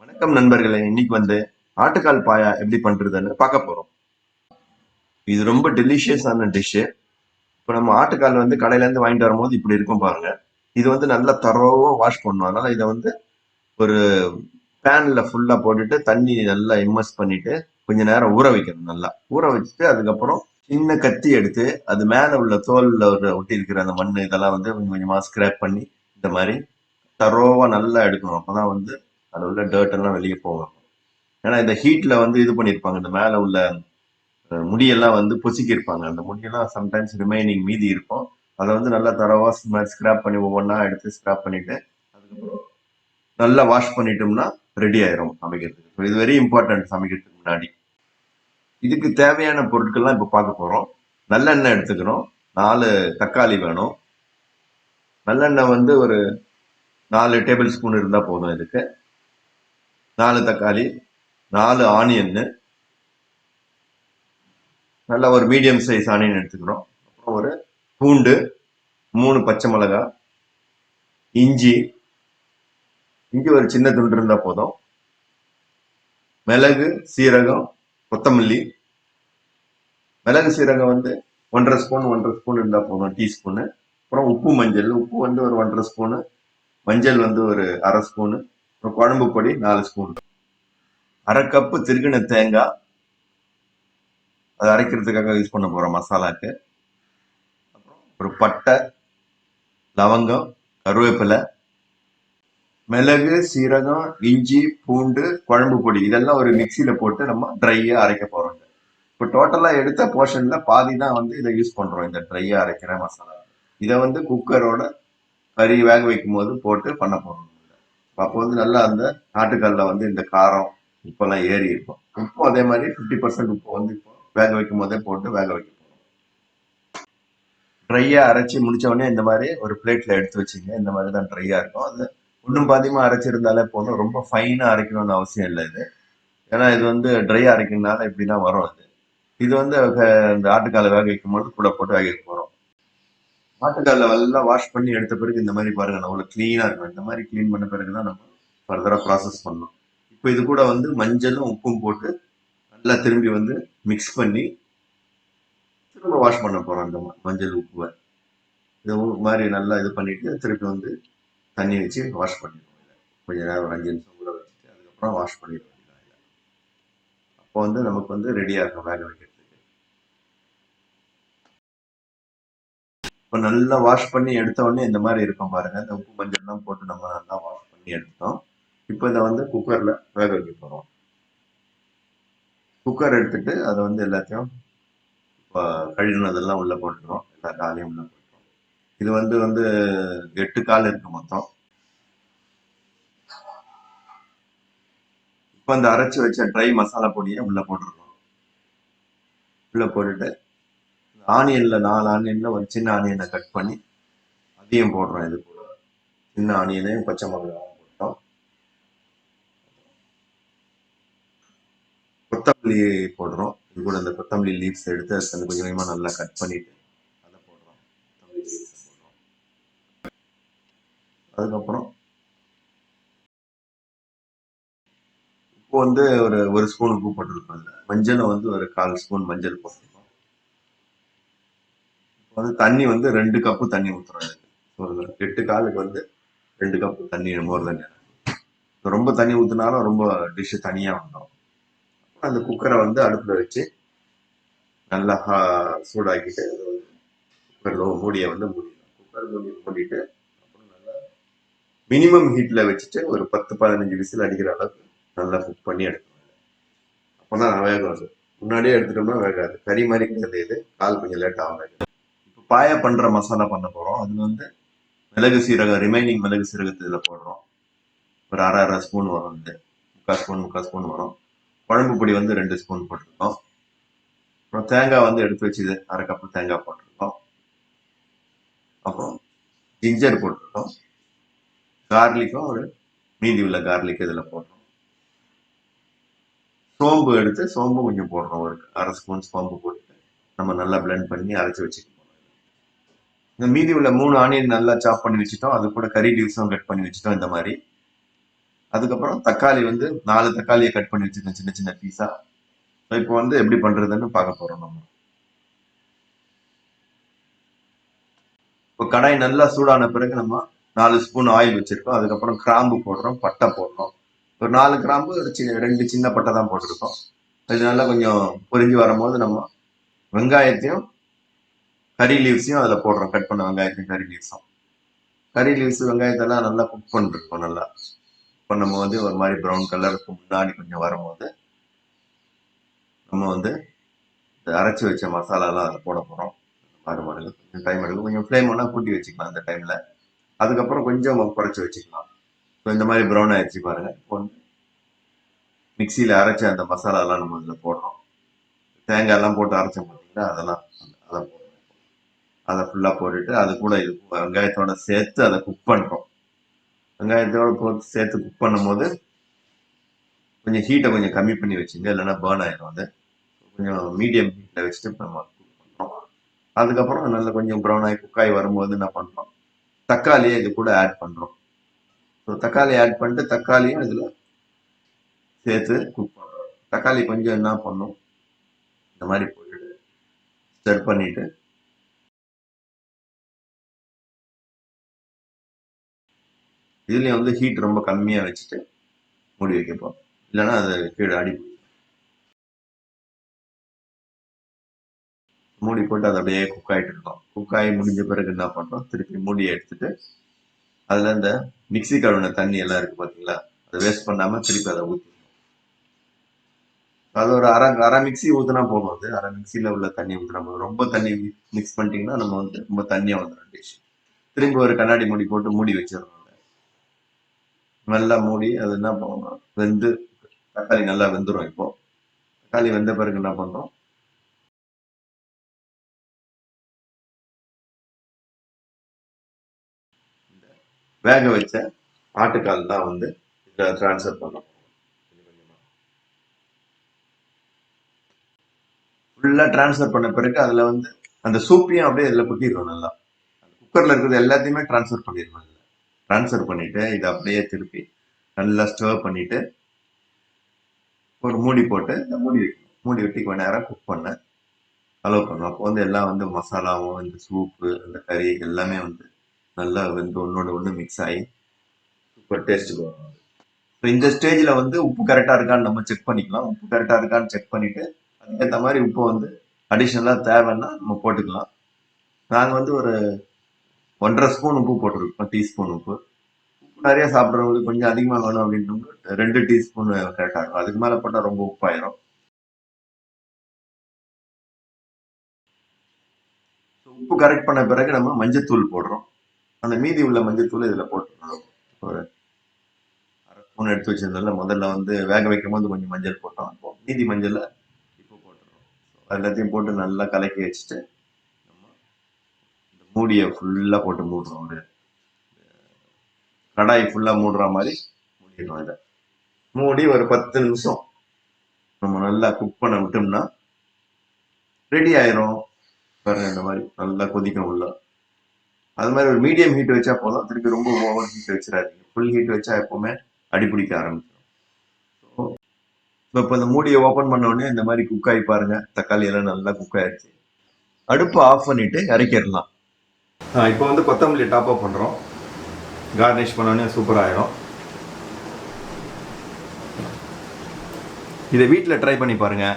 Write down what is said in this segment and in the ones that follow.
வணக்கம் நண்பர்களே, இன்னைக்கு ஆட்டுக்கால் பாயா எப்படி பண்றதுன்னு பார்க்க போறோம். இது ரொம்ப டெலிஷியஸான டிஷ்ஷு. இப்போ நம்ம ஆட்டுக்கால் கடையில இருந்து வாங்கிட்டு வரும்போது இப்படி இருக்கும் பாருங்க. இது நல்லா தரோவா வாஷ் பண்ணணும். அதனால இதை ஒரு பேன்ல ஃபுல்லா போட்டுட்டு தண்ணி நல்லா இம்மர்ஸ் பண்ணிட்டு கொஞ்ச நேரம் ஊற வைக்கணும். நல்லா ஊற வச்சுட்டு அதுக்கப்புறம் சின்ன கத்தி எடுத்து அது மேல உள்ள தோல்ல ஒட்டி இருக்கிற அந்த மண் இதெல்லாம் கொஞ்சம் கொஞ்சமா ஸ்கிராப் பண்ணி இந்த மாதிரி தரோவா நல்லா எடுக்கணும். அப்பதான் அதுல உள்ள டர்ட் எல்லாம் வெளியே போகும். ஏன்னா இந்த ஹீட்ல இது பண்ணிருப்பாங்க. இந்த மேல உள்ள முடியெல்லாம் பொசுக்கி இருப்பாங்க. அந்த முடியெல்லாம் சம்டைம்ஸ் ரிமைனிங் மீதி இருக்கும். அதை நல்லா தரவா ஸ்கிராப் பண்ணி ஒவ்வொன்றா எடுத்து ஸ்கிராப் பண்ணிட்டு அதுக்கப்புறம் நல்லா வாஷ் பண்ணிட்டோம்னா ரெடி ஆயிரும் சமைக்கிறதுக்கு. இது வெரி இம்பார்ட்டன்ட் சமைக்கிறதுக்கு முன்னாடி. இதுக்கு தேவையான பொருட்கள்லாம் இப்ப பார்க்க போறோம். நல்லெண்ணெய் எடுத்துக்கிறோம். 4 தக்காளி வேணும். நல்லெண்ணெய் ஒரு 4 டேபிள் ஸ்பூன் இருந்தா போதும். இதுக்கு 4 தக்காளி, 4 ஆனியன், நல்ல ஒரு மீடியம் சைஸ் ஆனியன் எடுத்துக்கிறோம். அப்புறம் ஒரு பூண்டு, 3 பச்சை மிளகாய், இஞ்சி ஒரு சின்ன துண்டு இருந்தா போதும். மிளகு, சீரகம், கொத்தமல்லி. மிளகு சீரகம் 1.5 ஸ்பூன் இருந்தா போதும், டீஸ்பூனு. அப்புறம் உப்பு, மஞ்சள். உப்பு ஒரு 1.5 ஸ்பூனு, மஞ்சள் ஒரு 1/2 ஸ்பூனு, குழம்பு பொடி 4 ஸ்பூன், 1/2 கப்பு திருகின தேங்காய், அதை அரைக்கிறதுக்காக யூஸ் பண்ண போறோம் மசாலாக்கு. அப்புறம் ஒரு பட்டை, லவங்கம், கருவேப்பிலை, மிளகு, சீரகம், இஞ்சி, பூண்டு, குழம்பு பொடி இதெல்லாம் ஒரு மிக்சியில போட்டு நம்ம ட்ரையா அரைக்க போறோம். இப்போ டோட்டலா எடுத்த போர்ஷன்ல பாதி தான் இதை யூஸ் பண்றோம், இந்த ட்ரையா அரைக்கிற மசாலா. இதை குக்கரோட கறி வேக வைக்கும் போது போட்டு பண்ண போறோம். அப்போ நல்லா அந்த ஆட்டுக்கல்ல இந்த காரம் உப்பெல்லாம் ஏறி இருக்கும். உப்பு அதே மாதிரி 50% உப்பு இப்போ வேக வைக்கும் போதே போட்டு வேக வைக்க போறோம். ட்ரையா அரைச்சி முடிச்ச உடனே இந்த மாதிரி ஒரு பிளேட்ல எடுத்து வச்சுங்க. இந்த மாதிரி தான் ட்ரையா இருக்கும். அது ஒன்றும் பாதியமா அரைச்சிருந்தாலே போதும். ரொம்ப ஃபைனா அரைக்கணும்னு அவசியம் இல்லை இது. ஏன்னா இது ட்ரையா அரைக்கிறதுனால இப்படிதான் வரும். இது இந்த ஆட்டுக்காலை வேக வைக்கும் போது கூட போட்டு வேக வைக்க போறோம். ஆட்டுக்கால நல்லா வாஷ் பண்ணி எடுத்த பிறகு இந்த மாதிரி பாருங்க, அவ்வளவு கிளீனா இருக்கும். இந்த மாதிரி கிளீன் பண்ண பிறகுதான் நம்ம ஃபர்தரா ப்ராசஸ் பண்ணணும். இப்போ இது கூட மஞ்சளும் உப்பும் போட்டு நல்லா திரும்பி மிக்ஸ் பண்ணி திரும்ப வாஷ் பண்ண போறோம். அந்த மஞ்சள் உப்புவை இது மாதிரி நல்லா இது பண்ணிட்டு திருப்பி தண்ணி வச்சு வாஷ் பண்ணிடுவோம். கொஞ்ச நேரம் 5 நிமிஷம் கூட வச்சுட்டு அதுக்கப்புறம் வாஷ் பண்ணிடுவோம். அப்போ நமக்கு ரெடியா இருக்கும் வேக வைக்கிறதுக்கு. இப்போ நல்லா வாஷ் பண்ணி எடுத்த உடனே இந்த மாதிரி இருக்கும் பாருங்க. இந்த உப்பு மஞ்சள் எல்லாம் போட்டு நம்ம நல்லா வாஷ் பண்ணி எடுத்தோம். இப்போ இதை குக்கர்ல வேக வைக்க போறோம். குக்கர் எடுத்துட்டு அதை எல்லாத்தையும் கழுவினதெல்லாம் உள்ள போட்டுக்கிறோம். எல்லா காலையும் உள்ள போட்டுக்கிறோம். இது வந்து 8 கால் இருக்கு மொத்தம். இப்போ அந்த அரைச்சு வச்ச ட்ரை மசாலா பொடியை உள்ள போட்டுருக்கோம். உள்ள போட்டுட்டு ஆனியன்ல 4 ஆனியன்ல ஒரு சின்ன ஆனியனை கட் பண்ணி அதையும் போடுறோம். இது கூட சின்ன ஆனியனையும் பச்சை மிளகாயும் போட்டோம். கொத்தமல்லி போடுறோம். இது கூட அந்த கொத்தமல்லி லீவ்ஸ் எடுத்து அது கொஞ்சம் கொஞ்சமா நல்லா கட் பண்ணிட்டு அதை போடுறோம். கொத்தமல்லி லீவ்ஸ் போடுறோம். அதுக்கப்புறம் உப்பு ஒரு ஸ்பூன் உப்பு போட்டிருக்கோம். மஞ்சளும் ஒரு 1/4 ஸ்பூன் மஞ்சள் போட்டிருக்கோம். தண்ணி 2 கப்பு தண்ணி ஊற்றுறோம். ஒரு 8 காலுக்கு 2 கப்பு தண்ணி மோர் தண்ணி. ரொம்ப தண்ணி ஊற்றினாலும் ரொம்ப டிஷ் தனியா வந்துடும். அந்த குக்கரை அடுப்புல வச்சு நல்லா சூடாக்கிட்டு குக்கர்ல மூடியை மூடிடணும். குக்கர் மூடிட்டு அப்புறம் நல்லா மினிமம் ஹீட்ல வச்சுட்டு ஒரு 10-15 விசில் அடிக்கிற அளவுக்கு நல்லா குக் பண்ணி எடுக்கணும். அப்பதான் வேகம் வருது. முன்னாடியே எடுத்துட்டோம்னா வேகாது. கறி மாதிரி கிடையாது. இது கால் கொஞ்சம் லேட் ஆகும். இப்போ பாயா பண்ற மசாலா பண்ண போறோம். அது மிளகு சீரகம், ரிமைனிங் மிளகு சீரகத்தை இதுல போடுறோம். ஒரு 1/2 ஸ்பூன் வரும். 3/4 ஸ்பூன் வரும். குழம்பு பொடி 2 ஸ்பூன் போட்டிருக்கோம். அப்புறம் தேங்காய் எடுத்து வச்சு 1/2 கப்பு தேங்காய் போட்டிருக்கோம். அப்புறம் ஜிஞ்சர் போட்டிருக்கோம். கார்லிக்கும் ஒரு மீதி உள்ள கார்லிக் இதுல போடுறோம். சோம்பு எடுத்து சோம்பு கொஞ்சம் போடுறோம். ஒரு 1/2 ஸ்பூன் சோம்பு போட்டு நம்ம நல்லா பிளெண்ட் பண்ணி அரைச்சி வச்சுக்கணும். இந்த மீதி உள்ள 3 ஆனியன் நல்லா சாப் பண்ணி வச்சுட்டோம். அது கூட கறி லீவ்ஸும் கட் பண்ணி வச்சுட்டோம். இந்த மாதிரி அதுக்கப்புறம் தக்காளி வந்து 4 தக்காளியை கட் பண்ணி வச்சுருக்கேன் சின்ன சின்ன பீஸா. இப்போ வந்து எப்படி பண்றதுன்னு பார்க்க போறோம் நம்ம. இப்போ கடாய் நல்லா சூடான பிறகு நம்ம 4 ஸ்பூன் ஆயில் வச்சிருக்கோம். அதுக்கப்புறம் கிராம்பு போடுறோம், பட்டை போடுறோம். ஒரு 4 கிராம்பு, ஒரு 2 சின்ன பட்டை தான் போட்டிருக்கோம். இது நல்லா கொஞ்சம் பொரிஞ்சு வரும்போது நம்ம வெங்காயத்தையும் கறி லீவ்ஸையும் அதில் போடுறோம். கட் பண்ண வெங்காயத்தையும் கறி லீவ்ஸும். கறி லீவ்ஸ் வெங்காயத்தெல்லாம் நல்லா குக் பண்ணிருக்கோம். நல்லா பண்ணும்போது ஒரு மாதிரி ப்ரௌன் கலருக்கு முன்னாடி கொஞ்சம் வரும்போது நம்ம வந்து அரைச்சி வச்ச மசாலாலாம் அதில் போட போகிறோம். மாறுபாடு கொஞ்சம் டைம் எடுக்கும். கொஞ்சம் ஃப்ளேம் ஒன்றா கூட்டி வச்சுக்கலாம் அந்த டைமில். அதுக்கப்புறம் கொஞ்சம் குறைச்சி வச்சுக்கலாம். ஸோ இந்த மாதிரி ப்ரௌன் ஆயிடுச்சு பாருங்க. இப்போ வந்து மிக்சியில் அரைச்ச அந்த மசாலாலாம் நம்ம இதில் போடுறோம். தேங்காயெல்லாம் போட்டு அரைச்சோம் பார்த்தீங்கன்னா அதெல்லாம் அதை போடுறோம். அதை ஃபுல்லாக போட்டுட்டு அது கூட இது வெங்காயத்தோட சேர்த்து அதை குக் பண்ணுறோம். வெங்காயத்தோட போட்டு சேர்த்து குக் பண்ணும்போது கொஞ்சம் ஹீட்டை கொஞ்சம் கம்மி பண்ணி வச்சுங்க, இல்லைன்னா பேர்ன் ஆயிடும். அது கொஞ்சம் மீடியம் ஹீட்டில் வச்சுட்டு நம்ம குக் பண்ணுறோம். அதுக்கப்புறம் நல்லா கொஞ்சம் ப்ரௌன் ஆகி குக் ஆகி வரும்போது என்ன பண்ணுறோம், தக்காளியை இது கூட ஆட் பண்ணுறோம். ஸோ தக்காளி ஆட் பண்ணிட்டு தக்காளியும் இதில் சேர்த்து குக் பண்ணுறோம். தக்காளி கொஞ்சம் என்ன பண்ணும், இந்த மாதிரி போட்டுட்டு ஸ்டர் பண்ணிட்டு இதுலேயும் வந்து ஹீட் ரொம்ப கம்மியாக வச்சுட்டு மூடி வைக்கப்போம், இல்லைன்னா அது கீழே அடி. மூடி போட்டு அது அப்படியே குக் ஆகிட்டு இருக்கோம். குக் ஆகி முடிஞ்ச பிறகு என்ன பண்ணுறோம், திருப்பி மூடியை எடுத்துட்டு அதில் இந்த மிக்சி கழுவின தண்ணி எல்லாம் இருக்குது பார்த்தீங்களா, அதை வேஸ்ட் பண்ணாமல் திருப்பி அதை ஊற்றி அது ஒரு அரை மிக்சி ஊற்றினா போதும். அது அரை மிக்சியில் உள்ள தண்ணி ஊற்றினா போதும். ரொம்ப தண்ணி மிக்ஸ் பண்ணிட்டீங்கன்னா நம்ம வந்து ரொம்ப தண்ணியாக வந்துடும் டிஷ். திரும்பி ஒரு கண்ணாடி மூடி போட்டு மூடி வச்சிடணும். நல்லா மூடி அது என்ன பண்ணணும், வெந்து தக்காளி நல்லா வெந்துடும். இப்போ தக்காளி வெந்த பிறகு என்ன பண்ணுறோம், வேக வச்ச ஆட்டுக்கால் தான் வந்து இதில் ட்ரான்ஸ்ஃபர் பண்ணோம். ஃபுல்லாக ட்ரான்ஸ்ஃபர் பண்ண பிறகு அதில் வந்து அந்த சூப்பையும் அப்படியே இதில் கொட்டிடுவோம். நல்லா குக்கரில் இருக்கிறது எல்லாத்தையுமே ட்ரான்ஸ்ஃபர் பண்ணிடுவோம். இதில் ட்ரான்ஸ்ஃபர் பண்ணிவிட்டு இதை அப்படியே திருப்பி நல்லா ஸ்டர் பண்ணிவிட்டு ஒரு மூடி போட்டு இந்த மூடி வெட்டி கொஞ்ச நேரம் குக் பண்ண அலோவ் பண்ணுவோம். அப்போ வந்து எல்லாம் வந்து மசாலாவும் இந்த சூப்பு இந்த கறி எல்லாமே வந்து நல்லா வந்து ஒன்றோட ஒன்று மிக்ஸ் ஆகி சூப்பர் டேஸ்ட் வரும். இப்போ இந்த ஸ்டேஜில் வந்து உப்பு கரெக்டாக இருக்கான்னு நம்ம செக் பண்ணிக்கலாம். உப்பு கரெக்டாக இருக்கான்னு செக் பண்ணிவிட்டு அதுக்கேற்ற மாதிரி உப்பு வந்து அடிஷ்னலாக தேவைன்னா நம்ம போட்டுக்கலாம். நாங்கள் வந்து ஒரு 1.5 ஸ்பூன் உப்பு போட்டிருக்கோம், டீஸ்பூன் உப்பு. உப்பு நிறைய சாப்பிட்றவங்களுக்கு கொஞ்சம் அதிகமாக வேணும் அப்படின்ட்டு 2 டீஸ்பூன் கரெக்டாக இருக்கும். அதுக்கு மேலே போட்டால் ரொம்ப உப்பாயிரும். உப்பு கரெக்ட் பண்ண பிறகு நம்ம மஞ்சத்தூள் போடுறோம். அந்த மீதி உள்ள மஞ்சத்தூள் இதில் போட்டுருணும். ஒரு அரை ஸ்பூன் எடுத்து வச்சிருந்தோம்ல, முதல்ல வந்து வேக வைக்கும் போது கொஞ்சம் மஞ்சள் போட்டோம். அப்போ மீதி மஞ்சள் இப்போ போட்டுருவோம். எல்லாத்தையும் போட்டு நல்லா கலக்கி வச்சுட்டு நம்ம இந்த மூடியை ஃபுல்லாக போட்டு மூடுறோம். ஒரு கடாய் ஃபுல்லாக மூடுற மாதிரி மூடிடுறோம். இதை மூடி ஒரு 10 நிமிஷம் நம்ம நல்லா குக் பண்ண விட்டோம்னா ரெடி ஆயிரும். பாருங்க இந்த மாதிரி நல்லா கொதிக்கும் உள்ள. அது மாதிரி ஒரு மீடியம் ஹீட் வச்சா போதும். திருப்பி ரொம்ப ஓவர் ஹீட் வச்சிடாதீங்க. ஃபுல் ஹீட் வச்சா எப்பவுமே அடிப்பிடிக்க ஆரம்பிச்சிடும். இப்போ இந்த மூடியை ஓப்பன் பண்ண உடனே இந்த மாதிரி குக் ஆகி பாருங்க, தக்காளி எல்லாம் நல்லா குக் ஆயிடுச்சு. அடுப்பு ஆஃப் பண்ணிட்டு இறக்கிடலாம். இப்போ வந்து கொத்தமல்லி டாப் அப் பண்ணுறோம். கார்னிஷ் பண்ண உடனே சூப்பர் ஆயிரும். இதை வீட்டில் ட்ரை பண்ணி பாருங்க.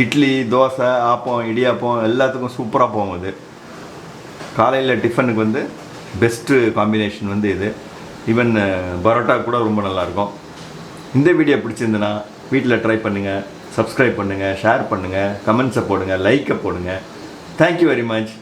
இட்லி, தோசை, ஆப்பம், இடியாப்பம் எல்லாத்துக்கும் சூப்பராக போகும். இது காலையில் டிஃபனுக்கு வந்து பெஸ்ட்டு காம்பினேஷன் வந்து இது. ஈவன் பரோட்டா கூட ரொம்ப நல்லாயிருக்கும். இந்த வீடியோ பிடிச்சிருந்துன்னா வீட்டில் ட்ரை பண்ணுங்கள், சப்ஸ்கிரைப் பண்ணுங்கள், ஷேர் பண்ணுங்கள், கமெண்ட்ஸை போடுங்க, லைக்கை போடுங்க. Thank you very much.